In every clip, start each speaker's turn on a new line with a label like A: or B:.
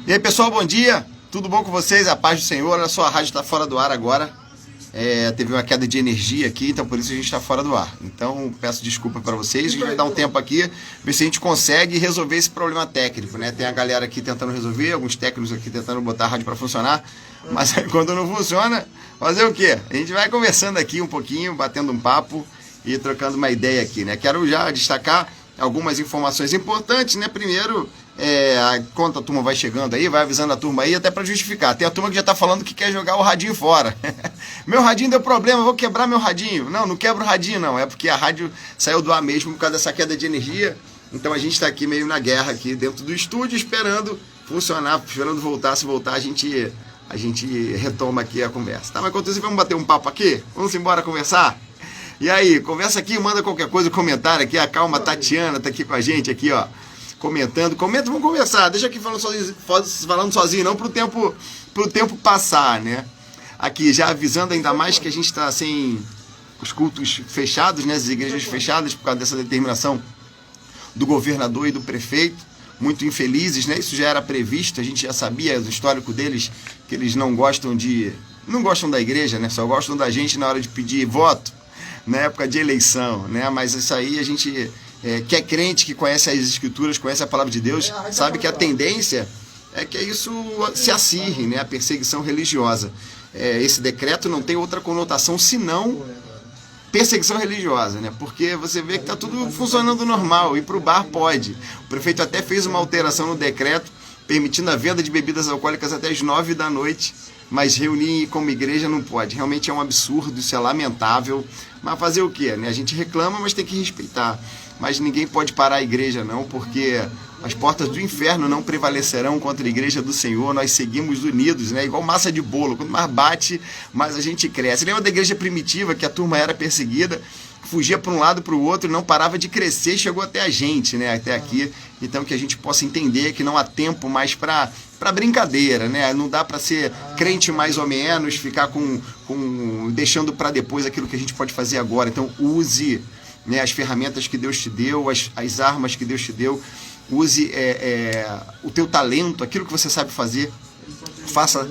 A: E aí, pessoal, bom dia. Tudo bom com vocês? A paz do Senhor. Olha só, a rádio está fora do ar agora. Teve uma queda de energia aqui, então por isso a gente está fora do ar. Então, peço desculpa para vocês. A gente vai dar um tempo aqui, ver se a gente consegue resolver esse problema técnico, né? Tem a galera aqui tentando resolver, alguns técnicos aqui tentando botar a rádio para funcionar. Mas aí, quando não funciona, fazer o quê? A gente vai conversando aqui um pouquinho, batendo um papo e trocando uma ideia aqui, né? Quero já destacar algumas informações importantes, né? Primeiro, quando a turma vai chegando aí, vai avisando a turma aí, até para justificar. Tem a turma que já tá falando que quer jogar o radinho fora. Meu radinho deu problema, vou quebrar meu radinho. Não quebra o radinho não, é porque a rádio saiu do ar mesmo por causa dessa queda de energia. Então a gente tá aqui meio na guerra aqui dentro do estúdio, esperando funcionar, esperando voltar. Se voltar, a gente retoma aqui a conversa. Tá, mas enquanto isso, vamos bater um papo aqui? Vamos embora conversar? E aí, conversa aqui, manda qualquer coisa, comentário aqui. A Calma Tatiana tá aqui com a gente aqui, ó, comentando. Comenta, vamos conversar. Deixa aqui falando sozinho, não pro tempo passar, né? Aqui, já avisando ainda mais que a gente está sem os cultos fechados, né? As igrejas fechadas por causa dessa determinação do governador e do prefeito. Muito infelizes, né? Isso já era previsto, a gente já sabia o histórico deles, que eles não gostam da igreja, né? Só gostam da gente na hora de pedir voto, na época de eleição, né? Mas isso aí a gente que é crente, que conhece as escrituras, conhece a palavra de Deus, sabe que a tendência é que isso se acirre, né? A perseguição religiosa. Esse decreto não tem outra conotação senão perseguição religiosa, né? Porque você vê que está tudo funcionando normal, e para o bar pode. O prefeito até fez uma alteração no decreto, permitindo a venda de bebidas alcoólicas até as 9 da noite, mas reunir como igreja não pode. Realmente é um absurdo, isso é lamentável. Mas fazer o quê, né? A gente reclama, mas tem que respeitar. Mas ninguém pode parar a igreja não, porque as portas do inferno não prevalecerão contra a igreja do Senhor. Nós seguimos unidos, né? Igual massa de bolo. Quanto mais bate, mais a gente cresce. Lembra da igreja primitiva, que a turma era perseguida, fugia para um lado para o outro, não parava de crescer, chegou até a gente, né? Até aqui. Então que a gente possa entender que não há tempo mais para brincadeira, né? Não dá para ser crente mais ou menos, ficar deixando para depois aquilo que a gente pode fazer agora. Então use, né, as ferramentas que Deus te deu, as armas que Deus te deu. Use o teu talento, aquilo que você sabe fazer, faça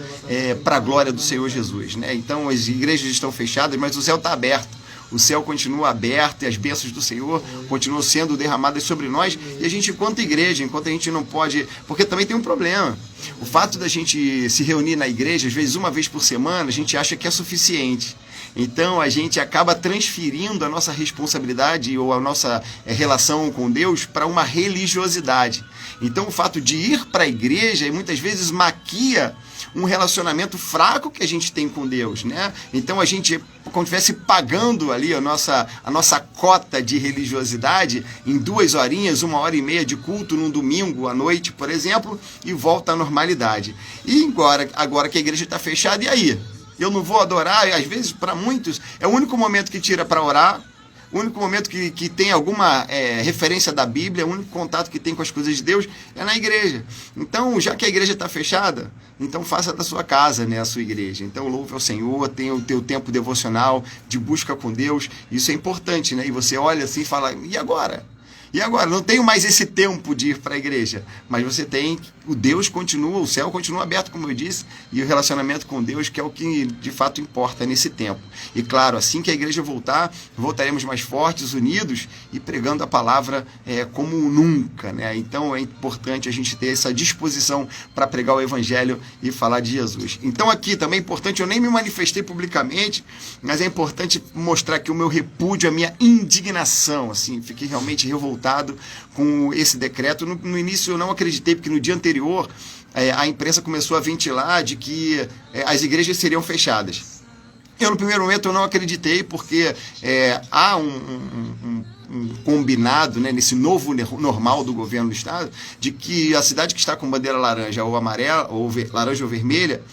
A: para a glória do Senhor Jesus, né? Então as igrejas estão fechadas, mas o céu está aberto. O céu continua aberto e as bênçãos do Senhor continuam sendo derramadas sobre nós. E a gente, enquanto igreja, enquanto a gente não pode... Porque também tem um problema. O fato da gente se reunir na igreja, às vezes uma vez por semana, a gente acha que é suficiente. Então a gente acaba transferindo a nossa responsabilidade ou a nossa relação com Deus para uma religiosidade. Então o fato de ir para a igreja muitas vezes maquia um relacionamento fraco que a gente tem com Deus, né? Então a gente, como estivesse pagando ali a nossa cota de religiosidade em 2 horinhas, 1h30 de culto num domingo à noite, por exemplo, e volta à normalidade. E agora que a igreja está fechada, e aí? Eu não vou adorar, e às vezes para muitos é o único momento que tira para orar, o único momento que tem alguma referência da Bíblia, o único contato que tem com as coisas de Deus é na igreja. Então, já que a igreja está fechada, então faça da sua casa, né, a sua igreja. Então louve ao Senhor, tenha o teu tempo devocional de busca com Deus, isso é importante, né? E você olha assim e fala, e agora? E agora? Não tenho mais esse tempo de ir para a igreja, mas você tem, o céu continua aberto, como eu disse, e o relacionamento com Deus, que é o que de fato importa nesse tempo. E claro, assim que a igreja voltar, voltaremos mais fortes, unidos e pregando a palavra como nunca, né? Então é importante a gente ter essa disposição para pregar o evangelho e falar de Jesus. Então aqui também é importante, eu nem me manifestei publicamente, mas é importante mostrar aqui o meu repúdio, a minha indignação, assim, fiquei realmente revoltado com esse decreto. No início eu não acreditei, porque no dia anterior a imprensa começou a ventilar de que as igrejas seriam fechadas. Eu no primeiro momento eu não acreditei, porque há um combinado, né, nesse novo normal do governo do estado, de que a cidade que está com bandeira laranja ou amarela, ou laranja ou vermelha,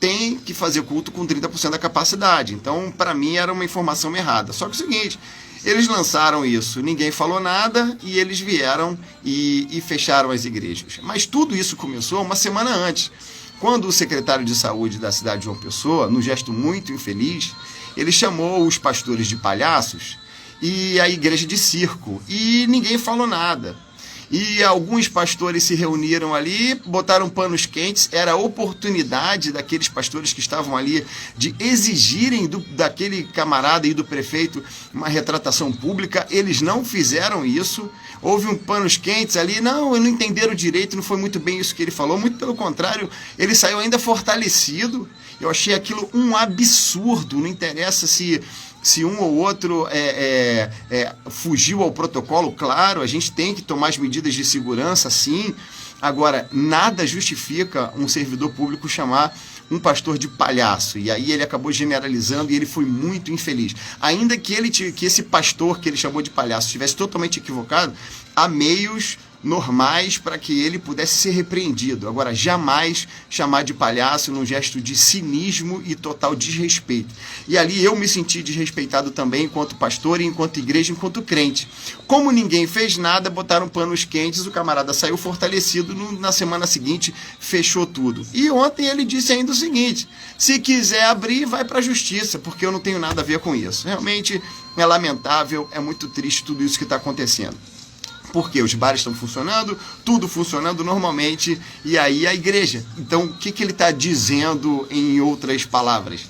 A: tem que fazer culto com 30% da capacidade. Então, para mim, era uma informação errada. Só que é o seguinte, eles lançaram isso, ninguém falou nada, e eles vieram e fecharam as igrejas. Mas tudo isso começou uma semana antes, quando o secretário de saúde da cidade de João Pessoa, num gesto muito infeliz, ele chamou os pastores de palhaços e a igreja de circo, e ninguém falou nada. e alguns pastores se reuniram ali, botaram panos quentes, era a oportunidade daqueles pastores que estavam ali de exigirem daquele camarada e do prefeito uma retratação pública. Eles não fizeram isso, houve um panos quentes ali, não entenderam direito, não foi muito bem isso que ele falou, muito pelo contrário, ele saiu ainda fortalecido. Eu achei aquilo um absurdo, não interessa se um ou outro fugiu ao protocolo, claro, a gente tem que tomar as medidas de segurança, sim. Agora, nada justifica um servidor público chamar um pastor de palhaço. E aí ele acabou generalizando e ele foi muito infeliz. Ainda que esse pastor que ele chamou de palhaço estivesse totalmente equivocado, há meios normais para que ele pudesse ser repreendido. Agora, jamais chamar de palhaço num gesto de cinismo e total desrespeito. E ali eu me senti desrespeitado também enquanto pastor, enquanto igreja, enquanto crente. Como ninguém fez nada, botaram panos quentes, o camarada saiu fortalecido, na semana seguinte fechou tudo. E ontem ele disse ainda o seguinte: se quiser abrir, vai para a justiça, porque eu não tenho nada a ver com isso. Realmente é lamentável, é muito triste tudo isso que está acontecendo. Porque os bares estão funcionando, tudo funcionando normalmente, e aí a igreja. Então, o que ele está dizendo em outras palavras?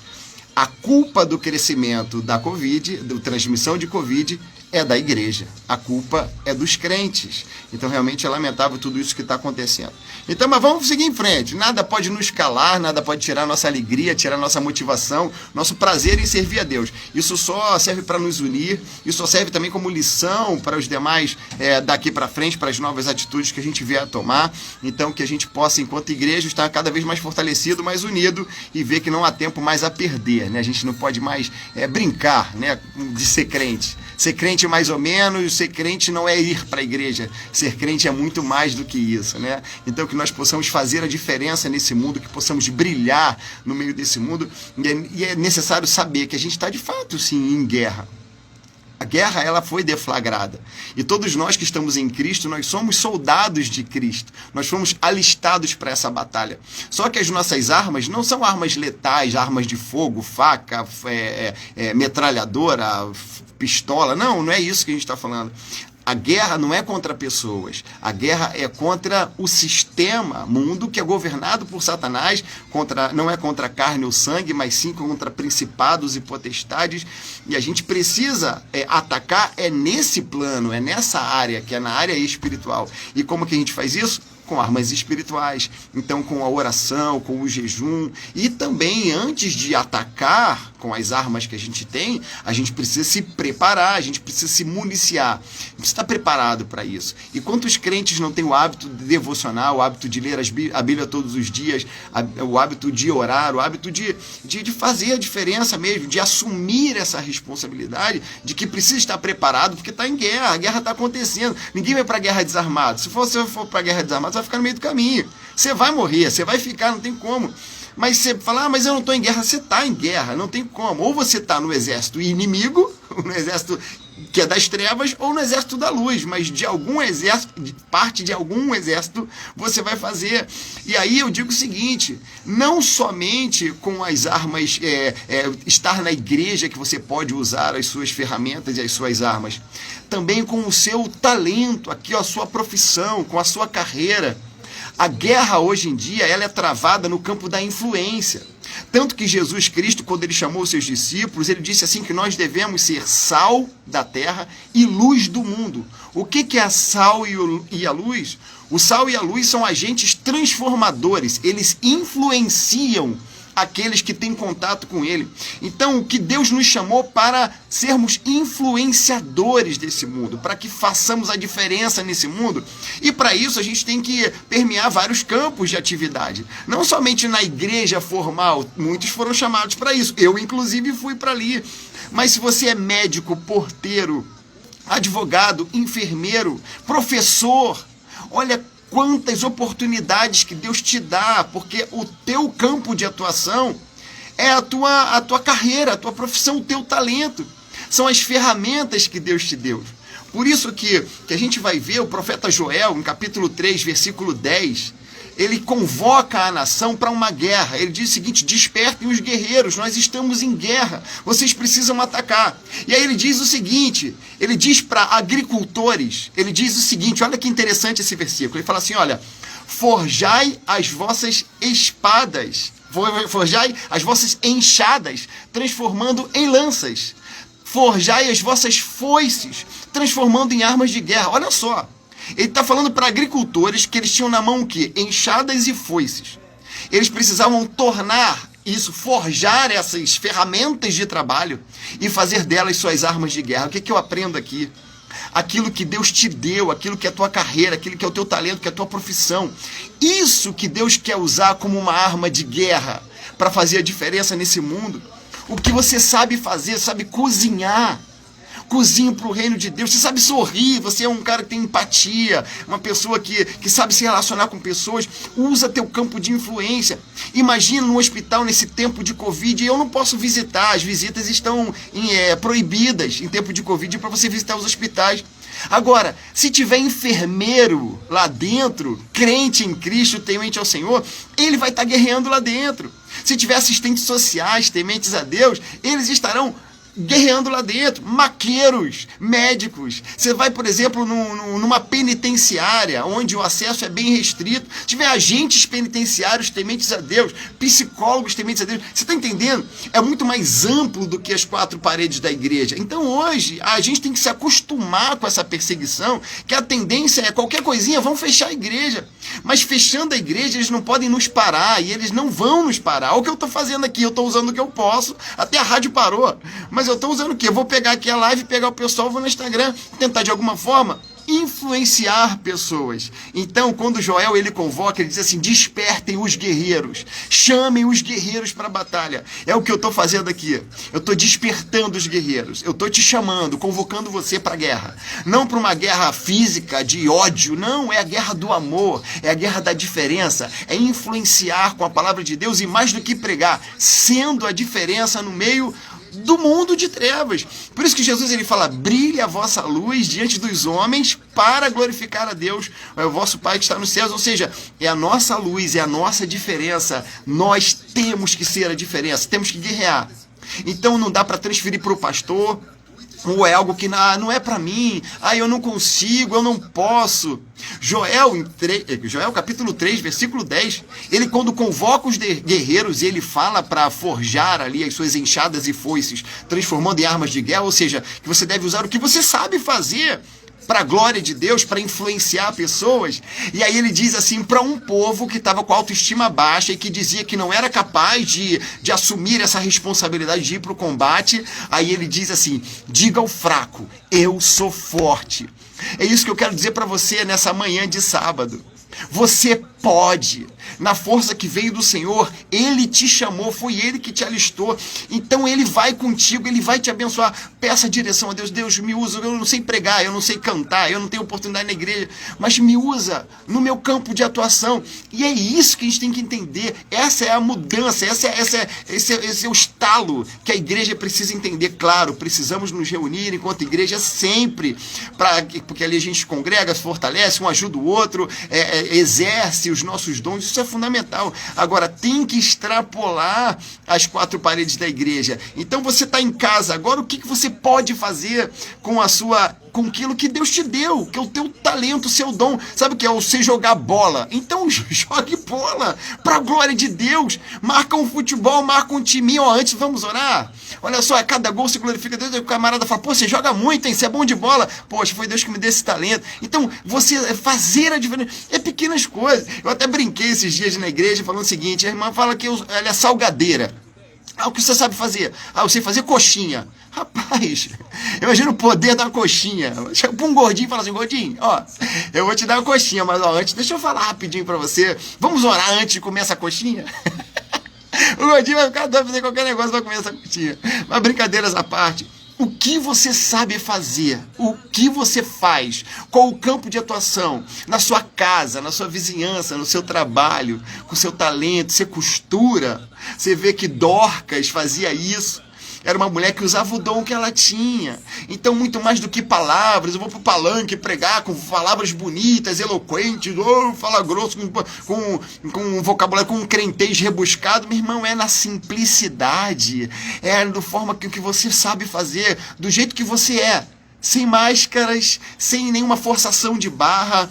A: A culpa do crescimento da Covid, da transmissão de Covid, é da igreja. A culpa é dos crentes. Então, realmente é lamentável tudo isso que está acontecendo. Então, mas vamos seguir em frente. Nada pode nos calar, nada pode tirar nossa alegria, tirar nossa motivação, nosso prazer em servir a Deus. Isso só serve para nos unir, isso só serve também como lição para os demais daqui para frente, para as novas atitudes que a gente vier a tomar. Então, que a gente possa, enquanto igreja, estar cada vez mais fortalecido, mais unido e ver que não há tempo mais a perder, né? A gente não pode mais brincar, né, de ser crente. Ser crente mais ou menos, ser crente não é ir para a igreja. Ser crente é muito mais do que isso, né? Então que nós possamos fazer a diferença nesse mundo, que possamos brilhar no meio desse mundo. E é necessário saber que a gente está de fato, sim, em guerra. A guerra, ela foi deflagrada. E todos nós que estamos em Cristo, nós somos soldados de Cristo. Nós fomos alistados para essa batalha. Só que as nossas armas não são armas letais, armas de fogo, faca, metralhadora, pistola. Não é isso que a gente está falando. A guerra não é contra pessoas, a guerra é contra o sistema mundo que é governado por Satanás, não é contra a carne ou sangue, mas sim contra principados e potestades, e a gente precisa atacar nesse plano, nessa área, que é na área espiritual. E como que a gente faz isso? Com armas espirituais, então com a oração, com o jejum, e também antes de atacar com as armas que a gente tem, a gente precisa se preparar, a gente precisa se municiar, a gente precisa estar preparado para isso. E quantos crentes não têm o hábito de devocionar, o hábito de ler a Bíblia todos os dias, o hábito de orar, o hábito de fazer a diferença mesmo, de assumir essa responsabilidade, de que precisa estar preparado, porque está em guerra, a guerra está acontecendo, ninguém vai para a guerra desarmado. Se você for para a guerra desarmado, você vai ficar no meio do caminho, você vai morrer, você vai ficar, não tem como. Mas você fala, mas eu não estou em guerra, você está em guerra, não tem como. Ou você está no exército inimigo, no exército que é das trevas, ou no exército da luz, mas de algum exército, parte de algum exército você vai fazer. E aí eu digo o seguinte, não somente com as armas, estar na igreja que você pode usar as suas ferramentas e as suas armas, também com o seu talento, aqui a sua profissão, com a sua carreira. A guerra hoje em dia ela é travada no campo da influência. Tanto que Jesus Cristo, quando ele chamou os seus discípulos, ele disse assim que nós devemos ser sal da terra e luz do mundo. O que é a sal e a luz? O sal e a luz são agentes transformadores, eles influenciam aqueles que têm contato com ele. Então, o que Deus nos chamou para sermos influenciadores desse mundo, para que façamos a diferença nesse mundo. E para isso a gente tem que permear vários campos de atividade. Não somente na igreja formal, muitos foram chamados para isso. Eu, inclusive, fui para ali. Mas se você é médico, porteiro, advogado, enfermeiro, professor, olha quantas oportunidades que Deus te dá, porque o teu campo de atuação é a tua carreira, a tua profissão, o teu talento. São as ferramentas que Deus te deu. Por isso que a gente vai ver o profeta Joel, em capítulo 3, versículo 10, ele convoca a nação para uma guerra. Ele diz o seguinte: despertem os guerreiros, nós estamos em guerra, vocês precisam atacar. E aí ele diz o seguinte, ele diz para agricultores, ele diz o seguinte, olha que interessante esse versículo, ele fala assim, olha, forjai as vossas espadas, forjai as vossas enxadas, transformando em lanças. Forjai as vossas foices, transformando em armas de guerra. Olha só, ele está falando para agricultores que eles tinham na mão o quê? Enxadas e foices. Eles precisavam tornar isso, forjar essas ferramentas de trabalho e fazer delas suas armas de guerra. O que eu aprendo aqui? Aquilo que Deus te deu, aquilo que é a tua carreira, aquilo que é o teu talento, que é a tua profissão. Isso que Deus quer usar como uma arma de guerra para fazer a diferença nesse mundo. O que você sabe fazer, sabe cozinhar. Cozinha para o reino de Deus, você sabe sorrir, você é um cara que tem empatia, uma pessoa que sabe se relacionar com pessoas, usa teu campo de influência. Imagina no hospital nesse tempo de Covid, eu não posso visitar, as visitas estão proibidas em tempo de Covid para você visitar os hospitais. Agora, se tiver enfermeiro lá dentro, crente em Cristo, temente ao Senhor, ele vai estar guerreando lá dentro. Se tiver assistentes sociais, tementes a Deus, eles estarão guerreando lá dentro, maqueiros, médicos. Você vai, por exemplo, numa penitenciária, onde o acesso é bem restrito, tiver agentes penitenciários tementes a Deus, psicólogos tementes a Deus, você está entendendo? É muito mais amplo do que as quatro paredes da igreja. Então hoje, a gente tem que se acostumar com essa perseguição, que a tendência é qualquer coisinha, vão fechar a igreja. Mas fechando a igreja, eles não podem nos parar, e eles não vão nos parar. Olha o que eu estou fazendo aqui, eu estou usando o que eu posso, até a rádio parou, mas eu estou usando o quê? Eu vou pegar aqui a live, pegar o pessoal, vou no Instagram, tentar de alguma forma influenciar pessoas. Então, quando Joel ele convoca, ele diz assim: despertem os guerreiros, chamem os guerreiros para a batalha. É o que eu estou fazendo aqui. Eu estou despertando os guerreiros. Eu estou te chamando, convocando você para a guerra. Não para uma guerra física de ódio, não. É a guerra do amor, é a guerra da diferença, é influenciar com a palavra de Deus e mais do que pregar, sendo a diferença no meio do mundo de trevas. Por isso que Jesus ele fala: brilhe a vossa luz diante dos homens para glorificar a Deus, é o vosso Pai que está nos céus. Ou seja, é a nossa luz, é a nossa diferença. Nós temos que ser a diferença, temos que guerrear. Então não dá para transferir para o pastor, ou é algo que não é para mim, eu não consigo, eu não posso. Joel capítulo 3, versículo 10, ele quando convoca os guerreiros e ele fala para forjar ali as suas enxadas e foices, transformando em armas de guerra, ou seja, que você deve usar o que você sabe fazer para a glória de Deus, para influenciar pessoas. E aí ele diz assim, para um povo que estava com a autoestima baixa e que dizia que não era capaz de assumir essa responsabilidade de ir para o combate, aí ele diz assim: diga ao fraco, eu sou forte. É isso que eu quero dizer para você nessa manhã de sábado. Você pode, na força que veio do Senhor, Ele te chamou, foi Ele que te alistou, então Ele vai contigo, Ele vai te abençoar. Peça direção a Deus: Deus me usa, eu não sei pregar, eu não sei cantar, eu não tenho oportunidade na igreja, mas me usa no meu campo de atuação. E é isso que a gente tem que entender, essa é a mudança, esse é o estalo que a igreja precisa entender. Claro, precisamos nos reunir enquanto igreja sempre, porque ali a gente congrega, se fortalece, um ajuda o outro, exerce os nossos dons, isso é fundamental. Agora, tem que extrapolar as quatro paredes da igreja. Então você está em casa, agora o que você pode fazer com aquilo que Deus te deu, que é o teu talento, o seu dom? Sabe o que é você jogar bola? Então jogue bola, para a glória de Deus. Marca um futebol, marca um timinho, antes vamos orar. Olha só, a cada gol você glorifica Deus, e o camarada fala: pô, você joga muito, hein? Você é bom de bola. Poxa, foi Deus que me deu esse talento. Então, você fazer a diferença, é pequenas coisas. Eu até brinquei esses dias na igreja falando o seguinte: a irmã fala que ela é salgadeira. O que você sabe fazer? Eu sei fazer coxinha. Rapaz, imagina o poder da coxinha. Chega pra um gordinho e fala assim: gordinho, eu vou te dar uma coxinha, mas antes, deixa eu falar rapidinho pra você. Vamos orar antes de comer essa coxinha? O gordinho vai ficar doido fazer qualquer negócio pra comer essa coxinha. Mas brincadeiras à parte, o que você sabe fazer? O que você faz? Qual o campo de atuação? Na sua casa, na sua vizinhança, no seu trabalho, com o seu talento, você costura. Você vê que Dorcas fazia isso. era uma mulher que usava o dom que ela tinha. Então, muito mais do que palavras, eu vou pro palanque pregar com palavras bonitas, eloquentes, fala grosso, com um vocabulário, com um crentez rebuscado. Meu irmão, é na simplicidade, é da forma que você sabe fazer, do jeito que você é, sem máscaras, sem nenhuma forçação de barra,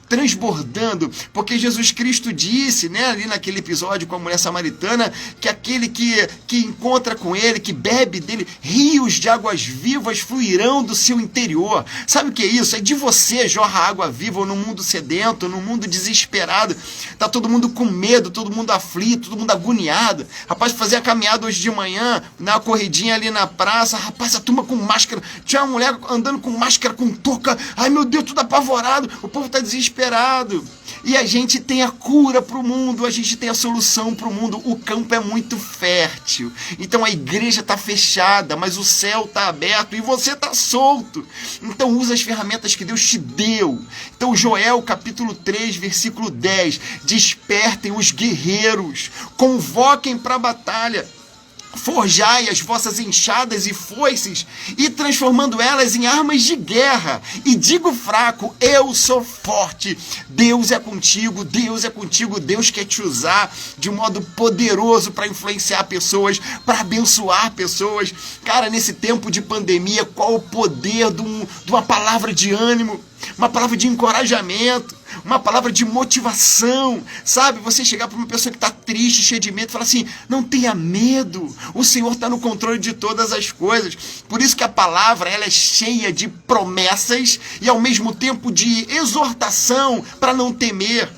A: transbordando, porque Jesus Cristo disse, né, ali naquele episódio com a mulher samaritana, que aquele que encontra com ele, que bebe dele, rios de águas vivas fluirão do seu interior. Sabe o que é isso? É de você jorra água viva no mundo sedento, no mundo desesperado. Tá todo mundo com medo, todo mundo aflito, todo mundo agoniado. Rapaz, fazer a caminhada hoje de manhã, na corridinha ali na praça, rapaz, a turma com máscara, tinha uma mulher andando com máscara, com touca, ai meu Deus, tudo apavorado. O povo está desesperado. E a gente tem a cura para o mundo, a gente tem a solução para o mundo. O campo é muito fértil. Então a igreja está fechada, mas o céu está aberto e você está solto. Então usa as ferramentas que Deus te deu. Então Joel capítulo 3, versículo 10. Despertem os guerreiros, convoquem para a batalha. Forjai as vossas enxadas e foices, e transformando elas em armas de guerra. E digo fraco, eu sou forte. Deus é contigo, Deus é contigo. Deus quer te usar de um modo poderoso para influenciar pessoas, para abençoar pessoas. Cara, nesse tempo de pandemia, qual o poder de uma palavra de ânimo, uma palavra de encorajamento, uma palavra de motivação, sabe? Você chegar para uma pessoa que está triste, cheia de medo, e falar assim, não tenha medo, o Senhor está no controle de todas as coisas. Por isso que a palavra, ela é cheia de promessas e ao mesmo tempo de exortação para não temer.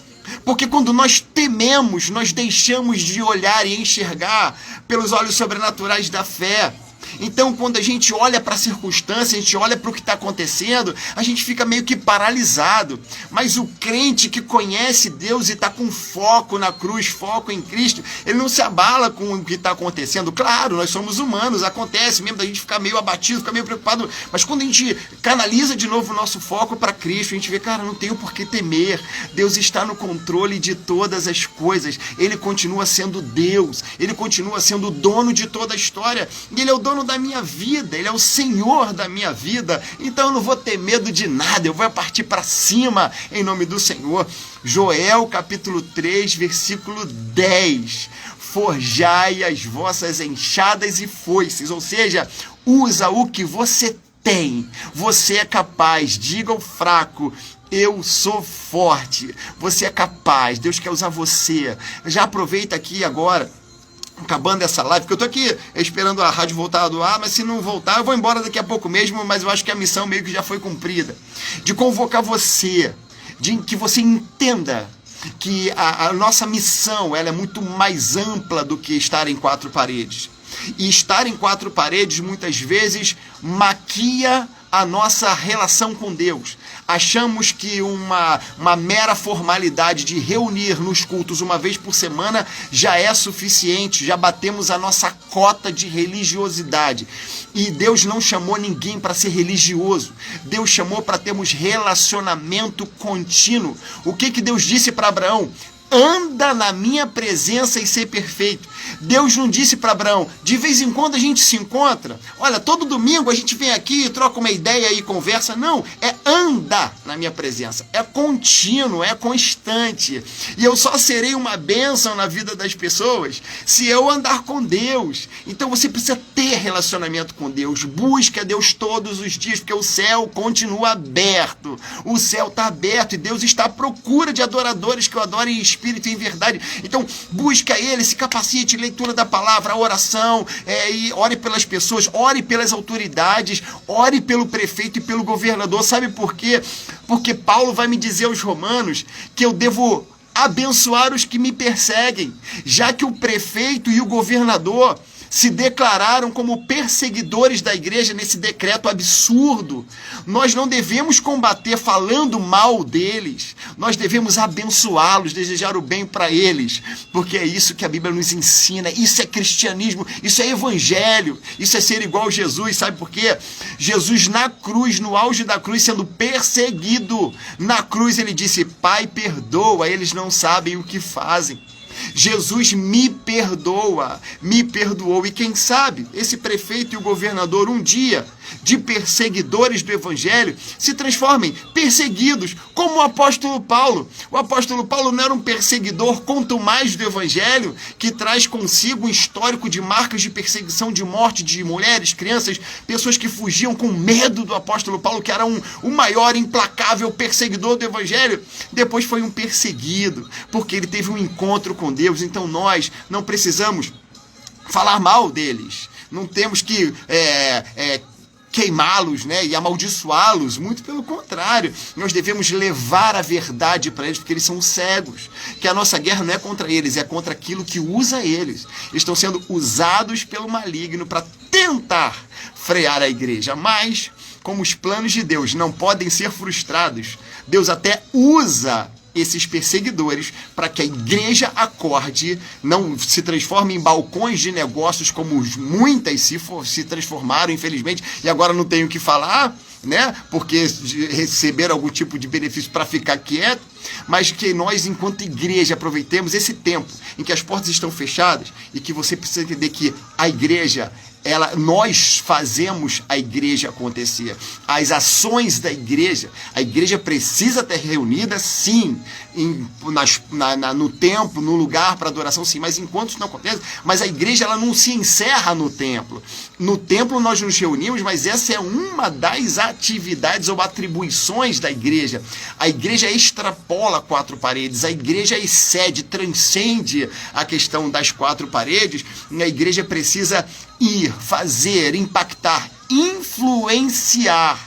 A: Porque quando nós tememos, nós deixamos de olhar e enxergar pelos olhos sobrenaturais da fé. Então, quando a gente olha para a circunstância, a gente olha para o que está acontecendo, a gente fica meio que paralisado. Mas o crente que conhece Deus e está com foco na cruz, foco em Cristo, ele não se abala com o que está acontecendo. Claro, nós somos humanos, acontece mesmo da gente ficar meio abatido, ficar meio preocupado. Mas quando a gente canaliza de novo o nosso foco para Cristo, a gente vê, cara, não tenho por que temer. Deus está no controle de todas as coisas. Ele continua sendo Deus. Ele continua sendo o dono de toda a história. E Ele é o dono da minha vida, Ele é o Senhor da minha vida, então eu não vou ter medo de nada, eu vou partir para cima em nome do Senhor. Joel capítulo 3, versículo 10, forjai as vossas enxadas e foices, ou seja, usa o que você tem, você é capaz, diga ao fraco, eu sou forte, você é capaz, Deus quer usar você. Já aproveita aqui agora, acabando essa live, porque eu tô aqui esperando a rádio voltar do ar, mas se não voltar, eu vou embora daqui a pouco mesmo, mas eu acho que a missão meio que já foi cumprida, de convocar você, de que você entenda que a nossa missão, ela é muito mais ampla do que estar em quatro paredes. E estar em quatro paredes, muitas vezes, maquia a nossa relação com Deus. Achamos que uma mera formalidade de reunir nos cultos uma vez por semana já é suficiente, já batemos a nossa cota de religiosidade. E Deus não chamou ninguém para ser religioso. Deus chamou para termos relacionamento contínuo. O que Deus disse para Abraão? Anda na minha presença e ser perfeito. Deus não disse para Abraão, de vez em quando a gente se encontra, olha, todo domingo a gente vem aqui e troca uma ideia e conversa. Não, é anda na minha presença, é contínuo, é constante. E eu só serei uma bênção na vida das pessoas se eu andar com Deus. Então você precisa ter relacionamento com Deus, busque a Deus todos os dias, porque o céu continua aberto, o céu está aberto e Deus está à procura de adoradores que o adorem em espírito e em verdade. Então busque a Ele, se capacite, leitura da palavra, a oração, e ore pelas pessoas, ore pelas autoridades, ore pelo prefeito e pelo governador. Sabe por quê? Porque Paulo vai me dizer aos romanos que eu devo abençoar os que me perseguem, já que o prefeito e o governador se declararam como perseguidores da igreja nesse decreto absurdo. Nós não devemos combater falando mal deles, nós devemos abençoá-los, desejar o bem para eles, porque é isso que a Bíblia nos ensina, isso é cristianismo, isso é evangelho, isso é ser igual a Jesus. Sabe por quê? Jesus na cruz, no auge da cruz, sendo perseguido, na cruz ele disse, Pai, perdoa, eles não sabem o que fazem. Jesus me perdoa, me perdoou. E quem sabe esse prefeito e o governador um dia, de perseguidores do evangelho, se transformem perseguidos, como o apóstolo Paulo. O apóstolo Paulo não era um perseguidor contumaz do evangelho, que traz consigo um histórico de marcas de perseguição, de morte de mulheres, crianças, pessoas que fugiam com medo do apóstolo Paulo, que era o maior implacável perseguidor do evangelho. Depois foi um perseguido, porque ele teve um encontro com Deus. Então nós não precisamos falar mal deles, não temos que queimá-los, né, e amaldiçoá-los. Muito pelo contrário, nós devemos levar a verdade para eles, porque eles são cegos, que a nossa guerra não é contra eles, é contra aquilo que usa eles. Eles estão sendo usados pelo maligno para tentar frear a igreja, mas como os planos de Deus não podem ser frustrados, Deus até usa esses perseguidores para que a igreja acorde, não se transforme em balcões de negócios como muitas se transformaram, infelizmente, e agora não tenho o que falar, né? Porque receberam algum tipo de benefício para ficar quieto, mas que nós, enquanto igreja, aproveitemos esse tempo em que as portas estão fechadas e que você precisa entender que a igreja, nós fazemos a igreja acontecer. As ações da igreja, a igreja precisa estar reunida, sim, no templo, no lugar para adoração, sim, mas enquanto isso não acontece, mas a igreja ela não se encerra no templo. No templo nós nos reunimos, mas essa é uma das atividades ou atribuições da igreja. A igreja extrapola 4 paredes, a igreja excede, transcende a questão das 4 paredes, e a igreja precisa ir, fazer, impactar, influenciar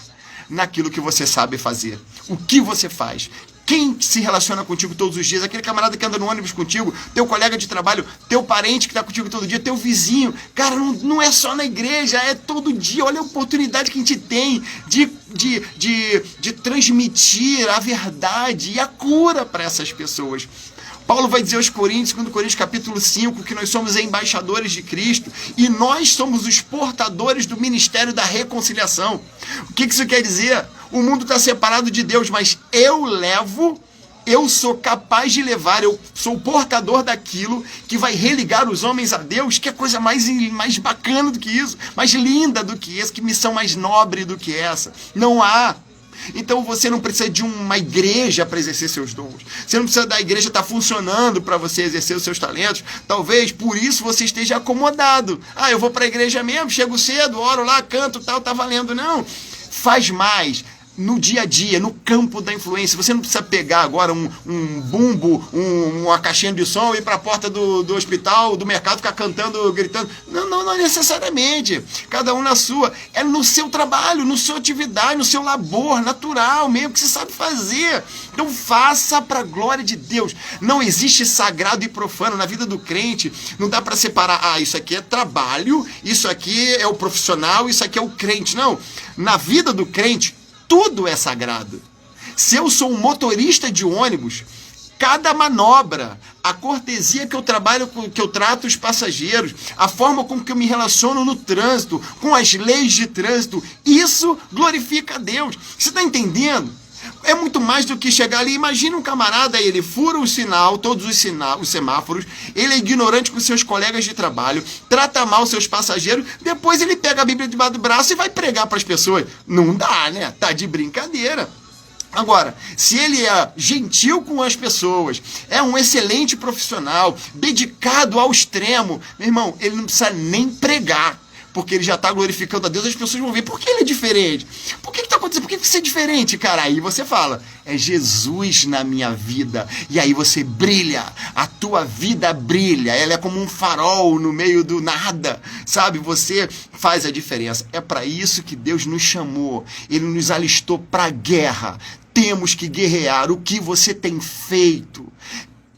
A: naquilo que você sabe fazer. O que você faz? Quem se relaciona contigo todos os dias? Aquele camarada que anda no ônibus contigo, teu colega de trabalho, teu parente que está contigo todo dia, teu vizinho. Cara, não é só na igreja, é todo dia. Olha a oportunidade que a gente tem de transmitir a verdade e a cura para essas pessoas. Paulo vai dizer aos Coríntios, 2 Coríntios capítulo 5, que nós somos embaixadores de Cristo e nós somos os portadores do ministério da reconciliação. O que isso quer dizer? O mundo está separado de Deus, mas eu sou capaz de levar, eu sou o portador daquilo que vai religar os homens a Deus. Que é coisa mais bacana do que isso, mais linda do que isso, que missão mais nobre do que essa. Não há. Então você não precisa de uma igreja para exercer seus dons. Você não precisa da igreja estar funcionando para você exercer os seus talentos. Talvez por isso você esteja acomodado. Ah, eu vou para a igreja mesmo, chego cedo, oro lá, canto, tal, tá valendo. Não, faz mais. No dia a dia, no campo da influência. Você não precisa pegar agora um bumbo, uma caixinha de som e ir para a porta do hospital, do mercado, ficar cantando, gritando. Não necessariamente. Cada um na sua. É no seu trabalho, na sua atividade, no seu labor natural mesmo, que você sabe fazer. Então faça para a glória de Deus. Não existe sagrado e profano na vida do crente. Não dá para separar, isso aqui é trabalho, isso aqui é o profissional, isso aqui é o crente. Não. Na vida do crente, tudo é sagrado. Se eu sou um motorista de ônibus, cada manobra, a cortesia que eu trabalho, que eu trato os passageiros, a forma com que eu me relaciono no trânsito, com as leis de trânsito, isso glorifica a Deus. Você está entendendo? É muito mais do que chegar ali. Imagina um camarada, ele fura o sinal, todos os semáforos, ele é ignorante com seus colegas de trabalho, trata mal seus passageiros, depois ele pega a Bíblia debaixo do braço e vai pregar para as pessoas. Não dá, né? Tá de brincadeira. Agora, se ele é gentil com as pessoas, é um excelente profissional, dedicado ao extremo, meu irmão, ele não precisa nem pregar, porque ele já está glorificando a Deus, as pessoas vão ver, por que ele é diferente? Por que está acontecendo? Por que você é diferente, cara? Aí você fala, é Jesus na minha vida. E aí você brilha, a tua vida brilha, ela é como um farol no meio do nada, sabe? Você faz a diferença. É para isso que Deus nos chamou, Ele nos alistou para a guerra. Temos que guerrear. O que você tem feito?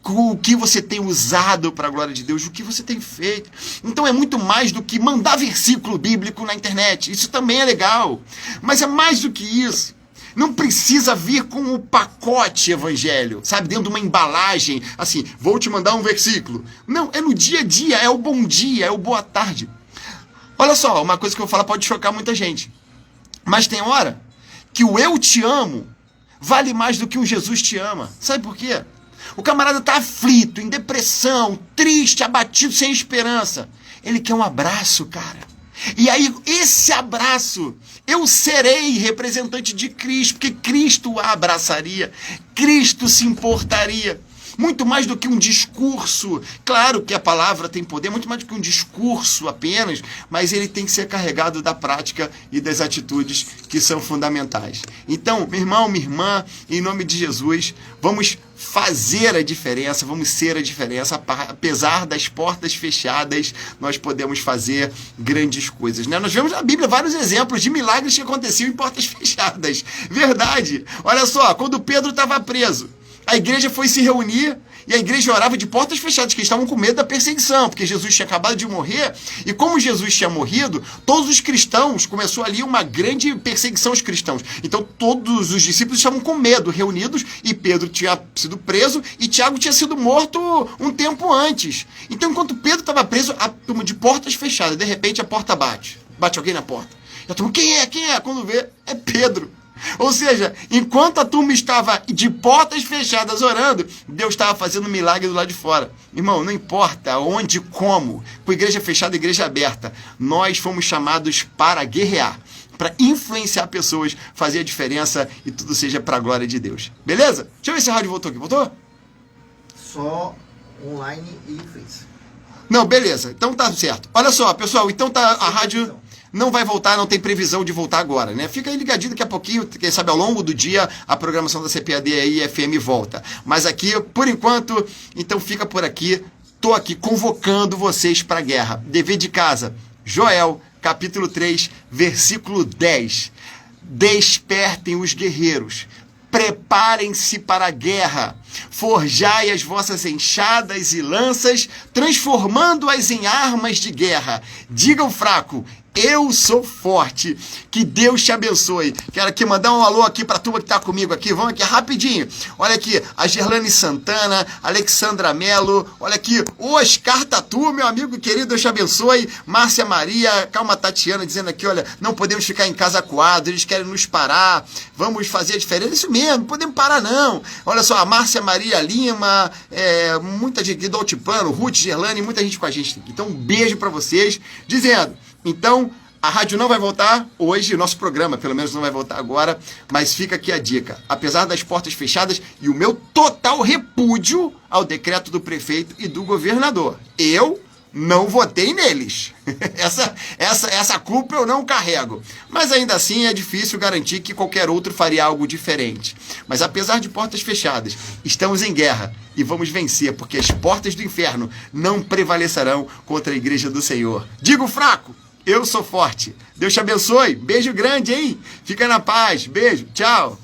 A: O que você tem usado para a glória de Deus, o que você tem feito. Então é muito mais do que mandar versículo bíblico na internet. Isso também é legal, mas é mais do que isso. Não precisa vir com o pacote evangelho, sabe, dentro de uma embalagem, assim, vou te mandar um versículo. Não, é no dia a dia, é o bom dia, é o boa tarde. Olha só, uma coisa que eu vou falar pode chocar muita gente, mas tem hora que o eu te amo vale mais do que o Jesus te ama. Sabe por quê? O camarada está aflito, em depressão, triste, abatido, sem esperança. Ele quer um abraço, cara. E aí, esse abraço, eu serei representante de Cristo, porque Cristo o abraçaria, Cristo se importaria. Muito mais do que um discurso. Claro que a palavra tem poder, muito mais do que um discurso apenas, mas ele tem que ser carregado da prática e das atitudes que são fundamentais. Então, meu irmão, minha irmã, em nome de Jesus, vamos fazer a diferença, vamos ser a diferença. Apesar das portas fechadas, nós podemos fazer grandes coisas, né? Nós vemos na Bíblia vários exemplos de milagres que aconteciam em portas fechadas. Verdade. Olha só, quando Pedro estava preso, a igreja foi se reunir e a igreja orava de portas fechadas, que estavam com medo da perseguição, porque Jesus tinha acabado de morrer, e como Jesus tinha morrido, todos os cristãos, começou ali uma grande perseguição aos cristãos. Então todos os discípulos estavam com medo, reunidos, e Pedro tinha sido preso, e Tiago tinha sido morto um tempo antes. Então enquanto Pedro estava preso, a turma de portas fechadas, de repente a porta bate alguém na porta. E a turma, quem é? Quando vê, é Pedro. Ou seja, enquanto a turma estava de portas fechadas orando, Deus estava fazendo um milagre do lado de fora. Irmão, não importa onde, como, com igreja fechada, igreja aberta, nós fomos chamados para guerrear, para influenciar pessoas, fazer a diferença e tudo seja para a glória de Deus. Beleza? Deixa eu ver se a rádio voltou aqui. Voltou?
B: Só online e Face.
A: Não, beleza. Então tá certo. Olha só, pessoal, então tá a rádio... Não vai voltar, não tem previsão de voltar agora, né? Fica aí ligadinho, daqui a pouquinho, quem sabe ao longo do dia, a programação da CPAD aí, FM volta. Mas aqui, por enquanto, então fica por aqui. Tô aqui convocando vocês para a guerra. Dever de casa, Joel, capítulo 3, versículo 10. Despertem os guerreiros. Preparem-se para a guerra, forjai as vossas enxadas e lanças, transformando-as em armas de guerra. Diga ao fraco, eu sou forte, que Deus te abençoe. Quero aqui mandar um alô aqui para a turma que está comigo aqui, vamos aqui rapidinho. Olha aqui, a Gerlane Santana, Alexandra Melo, olha aqui, Oscar Tatu, meu amigo querido, Deus te abençoe. Márcia Maria, Calma Tatiana, dizendo aqui, olha, não podemos ficar em casa acuados, eles querem nos parar, vamos fazer a diferença. Isso mesmo, não podemos parar não. Olha só, a Márcia Maria Lima, muita gente aqui do Altiplano, Ruth, Gerlane, muita gente com a gente aqui. Então um beijo para vocês, dizendo, então, a rádio não vai voltar hoje, o nosso programa pelo menos não vai voltar agora, mas fica aqui a dica. Apesar das portas fechadas e o meu total repúdio ao decreto do prefeito e do governador, eu não votei neles. Essa culpa eu não carrego. Mas ainda assim é difícil garantir que qualquer outro faria algo diferente. Mas apesar de portas fechadas, estamos em guerra e vamos vencer, porque as portas do inferno não prevalecerão contra a igreja do Senhor. Digo fraco, eu sou forte. Deus te abençoe. Beijo grande, hein? Fica na paz. Beijo. Tchau.